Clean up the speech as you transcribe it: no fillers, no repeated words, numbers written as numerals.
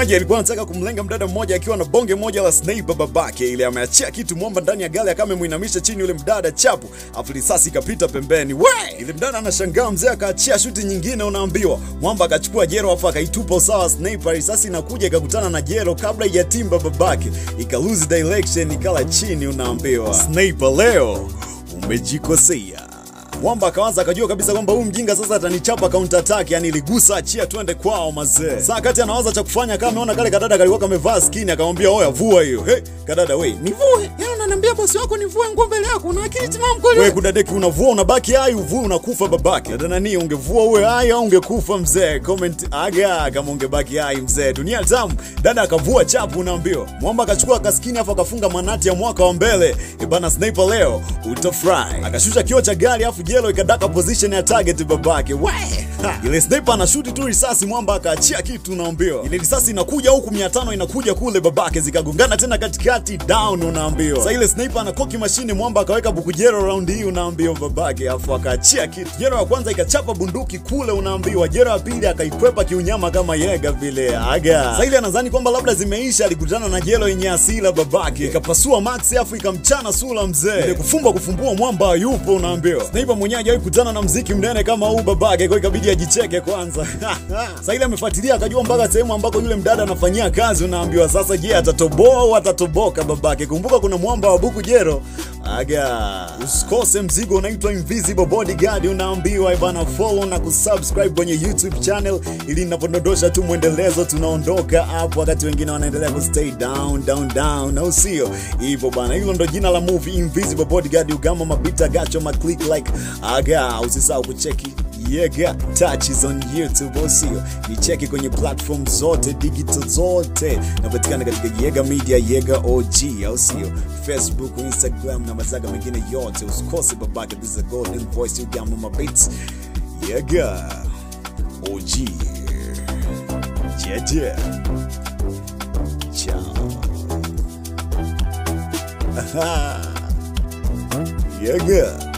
Muuaji alikuwa anataka kumlenga mdada mmoja akiwa na bonge moja la sniper babake, ile ameachia kitu mwamba ndani ya gari akamuinamisha chini yule mdada chapu, afu risasi ikapita pembeni. We! Ile mdada anashangaa, mzee akaachia shuti nyingine, unaambiwa mwamba akachukua jero afu akaitupa usawa sniper, risasi inakuja ikakutana na jero kabla haijatimba babake, ika lose direction ikala chini, unaambiwa sniper leo umejikosea. Mwamba akaanza akajua kabisa kwamba huyu mjinga sasa atanichapa counter attack, yani iligusa achia twende kwao mazee. Sasa kati anawaza cha kufanya, kama ameona kale kadada kalikuwa kamevaa skin, akamwambia oya vua hiyo. Hey, kadada we, nivue? Yaani unaniambia bosi wako nivue nguo mbele yako? Una akili timamu kweli? Wewe kudadeki unavua unabaki hai, uvue unakufa babake. Dada nani, ungevua uwe hai au ungekufa mzee? Comment aga kama ungebaki hai mzee. Dunia tamu. Dada akavua chapu, unaambiwa. Mwamba akachukua kaskini afu akafunga manati ya mwaka wa mbele. Bana sniper leo utafry. Akashusha kioo cha gari afu jelo ikadaka position ya target babake. We! Ile sniper anashuti tu risasi, mwamba akaachia kitu, unaambiwa. Ile risasi inakuja huku 500 inakuja kule babake, zikagongana tena katikati down, unaambiwa. Sasa ile sniper anakoki mashine, mwamba akaweka buku jero round hii, unaambiwa babake, afu akaachia kitu. Jero ya kwanza ikachapa bunduki kule, unaambiwa. Jero ya pili akaikwepa kiunyama kama yega vile. Aga. Sasa ile anadhani kwamba labda zimeisha, alikutana na jero yenye asila babake. Ikapasua max afu ikamchana sura mzee. Ile kufumbua mwamba yupo, unaambiwa. Sniper mwenyewe hajawahi kutana na mziki mnene kama huu babake, kwa ikabidi ajicheke kwanza. Sasa ile amefuatilia akajua mpaka sehemu ambako yule mdada anafanyia kazi, unaambiwa. Sasa je, atatoboa au atatoboka babake? Kumbuka kuna mwamba wa buku jero. Aga. Usikose mzigo unaitwa Invisible Bodyguard, unaambiwa. Bana follow na kusubscribe kwenye YouTube channel ili ninapodondosha tu mwendelezo tunaondoka hapo wakati wengine wanaendelea ku stay down na usio hivyo bana. Hilo ndo jina la movie Invisible Bodyguard. Ugama mabita gacho ma click like. Aga, usisahau kucheki Yega Touches on YouTube, usio ni cheki kwenye platform zote digital zote, napatikana katika Yega Media, Yega OG, au sio? Facebook, Instagram na mazaga mengine yote. Usikose babake, this is a golden voice. Ugama mabits Yega OG. Jeje. Ciao. Yega.